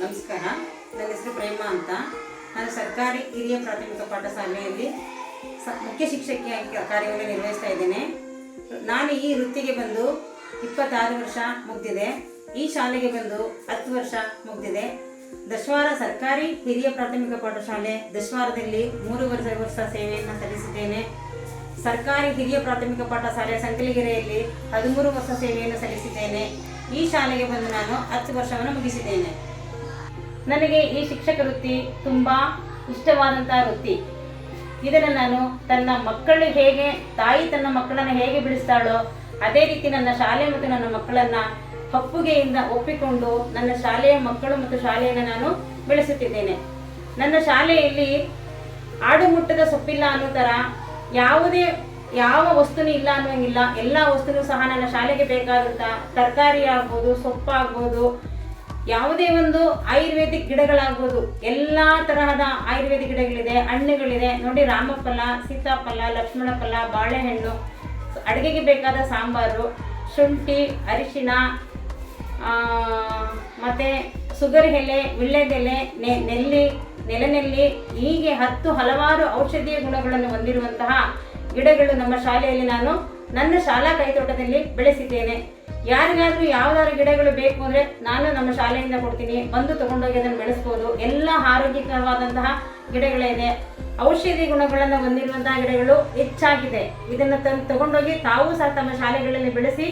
ನಮಸ್ಕಾರ. ನನ್ನ ಹೆಸರು ಪ್ರೇಮ ಅಂತ. ನಾನು ಸರ್ಕಾರಿ ಹಿರಿಯ ಪ್ರಾಥಮಿಕ ಪಾಠಶಾಲೆಯಲ್ಲಿ ಮುಖ್ಯ ಶಿಕ್ಷಕಿಯಾಗಿ ಕಾರ್ಯವನ್ನು ನಿರ್ವಹಿಸ್ತಾ ಇದ್ದೇನೆ. ನಾನು ಈ ವೃತ್ತಿಗೆ ಬಂದು 26 ವರ್ಷ ಮುಗಿದಿದೆ. ಈ ಶಾಲೆಗೆ ಬಂದು 10 ವರ್ಷ ಮುಗಿದಿದೆ. ದಶವಾರ ಸರ್ಕಾರಿ ಹಿರಿಯ ಪ್ರಾಥಮಿಕ ಪಾಠಶಾಲೆ ದಶವಾರದಲ್ಲಿ 3 ವರ್ಷ ಸೇವೆಯನ್ನು ಸಲ್ಲಿಸಿದ್ದೇನೆ. ಸರ್ಕಾರಿ ಹಿರಿಯ ಪ್ರಾಥಮಿಕ ಪಾಠಶಾಲೆ ಸಂಕಲಿಗೆರೆಯಲ್ಲಿ 13 ವರ್ಷ ಸೇವೆಯನ್ನು ಸಲ್ಲಿಸಿದ್ದೇನೆ. ಈ ಶಾಲೆಗೆ ಬಂದು ನಾನು 10 ವರ್ಷವನ್ನು ಮುಗಿಸಿದ್ದೇನೆ. ನನಗೆ ಈ ಶಿಕ್ಷಕ ವೃತ್ತಿ ತುಂಬ ಇಷ್ಟವಾದಂತಹ ವೃತ್ತಿ. ಇದನ್ನು ನಾನು ತನ್ನ ಮಕ್ಕಳು ಹೇಗೆ ತಾಯಿ ತನ್ನ ಮಕ್ಕಳನ್ನು ಹೇಗೆ ಬೆಳೆಸ್ತಾಳೋ ಅದೇ ರೀತಿ ನನ್ನ ಶಾಲೆ ಮತ್ತು ನನ್ನ ಮಕ್ಕಳನ್ನು ಒಪ್ಪುಗೆಯಿಂದ ಒಪ್ಪಿಕೊಂಡು ನನ್ನ ಶಾಲೆಯ ಮಕ್ಕಳು ಮತ್ತು ಶಾಲೆಯನ್ನು ನಾನು ಬೆಳೆಸುತ್ತಿದ್ದೇನೆ. ನನ್ನ ಶಾಲೆಯಲ್ಲಿ ಆಡುಮುಟ್ಟದ ಸೊಪ್ಪಿಲ್ಲ ಅನ್ನೋ ಥರ ಯಾವ ವಸ್ತುನೂ ಇಲ್ಲ ಅನ್ನೋಂಗಿಲ್ಲ. ಎಲ್ಲ ವಸ್ತುನೂ ಸಹ ನನ್ನ ಶಾಲೆಗೆ ಬೇಕಾದಂಥ ತರಕಾರಿ ಆಗ್ಬೋದು, ಸೊಪ್ಪಾಗ್ಬೋದು, ಯಾವುದೇ ಒಂದು ಆಯುರ್ವೇದಿಕ್ ಗಿಡಗಳಾಗ್ಬೋದು, ಎಲ್ಲ ತರಹದ ಆಯುರ್ವೇದಿಕ್ ಗಿಡಗಳಿದೆ, ಹಣ್ಣುಗಳಿದೆ ನೋಡಿ. ರಾಮಫಲ, ಸೀತಾಫಲ, ಲಕ್ಷ್ಮಣ ಫಲ, ಬಾಳೆಹಣ್ಣು, ಅಡುಗೆಗೆ ಬೇಕಾದ ಸಾಂಬಾರು, ಶುಂಠಿ, ಅರಿಶಿಣ, ಮತ್ತು ಸುಗರ್ ಎಲೆ, ವಿಳ್ಳೆದೆಲೆ, ನೆಲನೆಲ್ಲಿ, ಹೀಗೆ ಹಲವಾರು ಔಷಧೀಯ ಗುಣಗಳನ್ನು ಹೊಂದಿರುವಂತಹ ಗಿಡಗಳು ನಮ್ಮ ಶಾಲೆಯಲ್ಲಿ ನಾನು ನನ್ನ ಶಾಲಾ ಕೈತೋಟದಲ್ಲಿ ಬೆಳೆಸಿದ್ದೇನೆ. ಯಾರಿಗಾದರೂ ಯಾವುದಾದ್ರು ಗಿಡಗಳು ಬೇಕು ಅಂದರೆ ನಾನು ನಮ್ಮ ಶಾಲೆಯಿಂದ ಕೊಡ್ತೀನಿ, ಬಂದು ತೊಗೊಂಡೋಗಿ ಅದನ್ನು ಬೆಳೆಸ್ಬೋದು. ಎಲ್ಲ ಆರೋಗ್ಯಕರವಾದಂತಹ ಗಿಡಗಳಿದೆ, ಔಷಧಿ ಗುಣಗಳನ್ನು ಹೊಂದಿರುವಂತಹ ಗಿಡಗಳು ಹೆಚ್ಚಾಗಿದೆ. ಇದನ್ನು ತಗೊಂಡೋಗಿ ತಾವು ಸಹ ತಮ್ಮ ಶಾಲೆಗಳಲ್ಲಿ ಬೆಳೆಸಿ.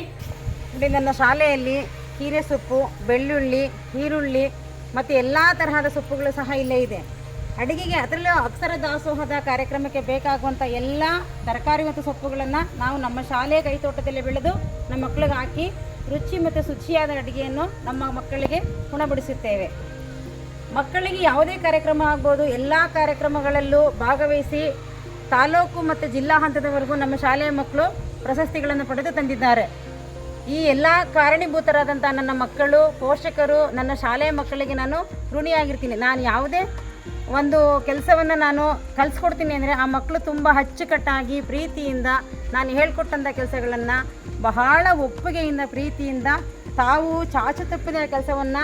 ನನ್ನ ಶಾಲೆಯಲ್ಲಿ ಹೀರೆ ಸೊಪ್ಪು, ಬೆಳ್ಳುಳ್ಳಿ, ಈರುಳ್ಳಿ ಮತ್ತು ಎಲ್ಲ ತರಹದ ಸೊಪ್ಪುಗಳು ಸಹ ಇಲ್ಲೇ ಇದೆ. ಅಡುಗೆಗೆ ಅದರಲ್ಲೂ ಅಕ್ಷರ ದಾಸೋಹದ ಕಾರ್ಯಕ್ರಮಕ್ಕೆ ಬೇಕಾಗುವಂಥ ಎಲ್ಲ ತರಕಾರಿ ಮತ್ತು ಸೊಪ್ಪುಗಳನ್ನು ನಾವು ನಮ್ಮ ಶಾಲೆಯ ಕೈತೋಟದಲ್ಲಿ ಬೆಳೆದು ನಮ್ಮ ಮಕ್ಕಳಿಗೆ ಹಾಕಿ ರುಚಿ ಮತ್ತು ಶುಚಿಯಾದ ಅಡುಗೆಯನ್ನು ನಮ್ಮ ಮಕ್ಕಳಿಗೆ ಉಣಬಡಿಸುತ್ತೇವೆ. ಮಕ್ಕಳಿಗೆ ಯಾವುದೇ ಕಾರ್ಯಕ್ರಮ ಆಗ್ಬೋದು, ಎಲ್ಲ ಕಾರ್ಯಕ್ರಮಗಳಲ್ಲೂ ಭಾಗವಹಿಸಿ ತಾಲೂಕು ಮತ್ತು ಜಿಲ್ಲಾ ಹಂತದವರೆಗೂ ನಮ್ಮ ಶಾಲೆಯ ಮಕ್ಕಳು ಪ್ರಶಸ್ತಿಗಳನ್ನು ಪಡೆದು ತಂದಿದ್ದಾರೆ. ಈ ಎಲ್ಲ ಕಾರಣೀಭೂತರಾದಂಥ ನನ್ನ ಮಕ್ಕಳು, ಪೋಷಕರು, ನನ್ನ ಶಾಲೆಯ ಮಕ್ಕಳಿಗೆ ನಾನು ಋಣಿಯಾಗಿರ್ತೀನಿ. ನಾನು ಯಾವುದೇ ಒಂದು ಕೆಲಸವನ್ನು ನಾನು ಕಲಿಸ್ಕೊಡ್ತೀನಿ ಅಂದರೆ ಆ ಮಕ್ಕಳು ತುಂಬ ಅಚ್ಚುಕಟ್ಟಾಗಿ ಪ್ರೀತಿಯಿಂದ ನಾನು ಹೇಳ್ಕೊಟ್ಟಂಥ ಕೆಲಸಗಳನ್ನು ಬಹಳ ಒಪ್ಪಿಗೆಯಿಂದ ಪ್ರೀತಿಯಿಂದ ತಾವು ಚಾಚು ತಪ್ಪಿದ ಕೆಲಸವನ್ನು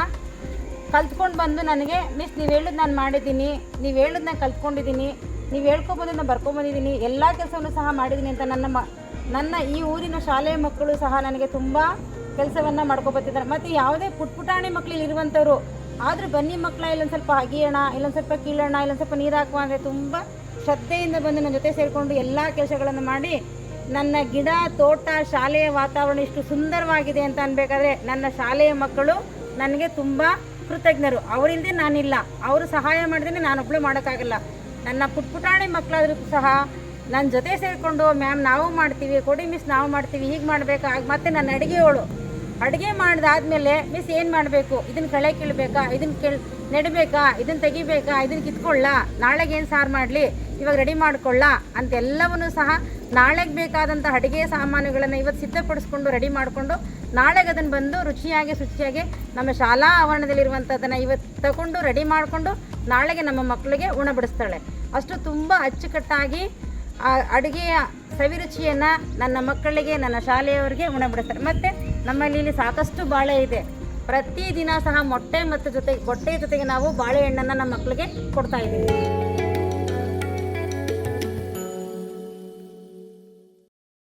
ಕಲ್ತ್ಕೊಂಡು ಬಂದು ನನಗೆ ಮಿಸ್ ನೀವು ಹೇಳಿದ್ದು ನಾನು ಮಾಡಿದ್ದೀನಿ, ನೀವು ಹೇಳಿದ್ದು ನಾನು ಕಲ್ತ್ಕೊಂಡಿದ್ದೀನಿ, ನೀವು ಹೇಳ್ಕೊಬೋದು ನಾನು ಬರ್ಕೊಂಬಂದಿದ್ದೀನಿ, ಎಲ್ಲ ಕೆಲಸವನ್ನು ಸಹ ಮಾಡಿದ್ದೀನಿ ಅಂತ ನನ್ನ ಈ ಊರಿನ ಶಾಲೆಯ ಮಕ್ಕಳು ಸಹ ನನಗೆ ತುಂಬ ಕೆಲಸವನ್ನು ಮಾಡ್ಕೊಬರ್ತಿದ್ದಾರೆ. ಮತ್ತು ಯಾವುದೇ ಪುಟಾಣಿ ಮಕ್ಕಳು ಇರುವಂಥವ್ರು ಆದರೂ ಬನ್ನಿ ಮಕ್ಕಳ ಇಲ್ಲೊಂದು ಸ್ವಲ್ಪ ಅಗಿಯೋಣ, ಇಲ್ಲೊಂದು ಸ್ವಲ್ಪ ಕೀಳೋಣ, ಇಲ್ಲೊಂದು ಸ್ವಲ್ಪ ನೀರು ಹಾಕುವ ಅಂದರೆ ತುಂಬ ಶ್ರದ್ಧೆಯಿಂದ ಬಂದು ನನ್ನ ಜೊತೆ ಸೇರಿಕೊಂಡು ಎಲ್ಲ ಕೆಲಸಗಳನ್ನು ಮಾಡಿ ನನ್ನ ಗಿಡ, ತೋಟ, ಶಾಲೆಯ ವಾತಾವರಣ ಇಷ್ಟು ಸುಂದರವಾಗಿದೆ ಅಂತ ಅನ್ಬೇಕಾದ್ರೆ ನನ್ನ ಶಾಲೆಯ ಮಕ್ಕಳು ನನಗೆ ತುಂಬ ಕೃತಜ್ಞರು. ಅವರಿಲ್ಲದೆ ನಾನಿಲ್ಲ. ಅವರು ಸಹಾಯ ಮಾಡಿದ್ರೆ ನಾನೊಬ್ಬಳು ಮಾಡೋಕ್ಕಾಗಲ್ಲ. ನನ್ನ ಪುಟಾಣಿ ಮಕ್ಕಳಾದ್ರೂ ಸಹ ನನ್ನ ಜೊತೆ ಸೇರಿಕೊಂಡು ಮ್ಯಾಮ್ ನಾವು ಮಾಡ್ತೀವಿ, ಕೊಡಿ ಮಿಸ್ ನಾವು ಮಾಡ್ತೀವಿ, ಹೀಗೆ ಮಾಡಬೇಕಾ, ಮತ್ತು ನನ್ನ ಅಡುಗೆ ಮಾಡಿದಾದ್ಮೇಲೆ ಮಿಸ್ ಏನು ಮಾಡಬೇಕು, ಇದನ್ನು ಕಳೆ ಕೀಳಬೇಕಾ, ಇದನ್ನು ನೆಡಬೇಕಾ, ಇದನ್ನು ತೆಗಿಬೇಕಾ, ಇದನ್ನು ಕಿತ್ಕೊಳ್ಳ, ನಾಳೆಗೆ ಏನು ಸಾರು ಮಾಡಲಿ, ಇವಾಗ ರೆಡಿ ಮಾಡ್ಕೊಳ್ಳ ಅಂತೆಲ್ಲವನ್ನೂ ಸಹ ನಾಳೆಗೆ ಬೇಕಾದಂಥ ಅಡುಗೆ ಸಾಮಾನುಗಳನ್ನು ಇವತ್ತು ಸಿದ್ಧಪಡಿಸ್ಕೊಂಡು ರೆಡಿ ಮಾಡಿಕೊಂಡು ನಾಳೆಗೆ ಅದನ್ನು ಬಂದು ರುಚಿಯಾಗಿ ಶುಚಿಯಾಗಿ ನಮ್ಮ ಶಾಲಾ ಆವರಣದಲ್ಲಿರುವಂಥದ್ದನ್ನು ಇವತ್ತು ತಗೊಂಡು ರೆಡಿ ಮಾಡಿಕೊಂಡು ನಾಳೆಗೆ ನಮ್ಮ ಮಕ್ಕಳಿಗೆ ಉಣಬಡಿಸ್ತಾಳೆ. ಅಷ್ಟು ತುಂಬ ಅಚ್ಚುಕಟ್ಟಾಗಿ ಆ ಅಡುಗೆಯ ಸವಿರುಚಿಯನ್ನು ನನ್ನ ಮಕ್ಕಳಿಗೆ, ನನ್ನ ಶಾಲೆಯವರಿಗೆ ಉಣಬಡಿಸ್ತಾರೆ. ಮತ್ತು ನಮ್ಮಲ್ಲಿ ಇಲ್ಲಿ ಸಾಕಷ್ಟು ಬಾಳೆ ಇದೆ. ಪ್ರತಿದಿನ ಸಹ ಮೊಟ್ಟೆ ಜೊತೆಗೆ ನಾವು ಬಾಳೆಹಣ್ಣನ್ನು ನಮ್ಮ ಮಕ್ಕಳಿಗೆ ಕೊಡ್ತಾ ಇದ್ದೀವಿ.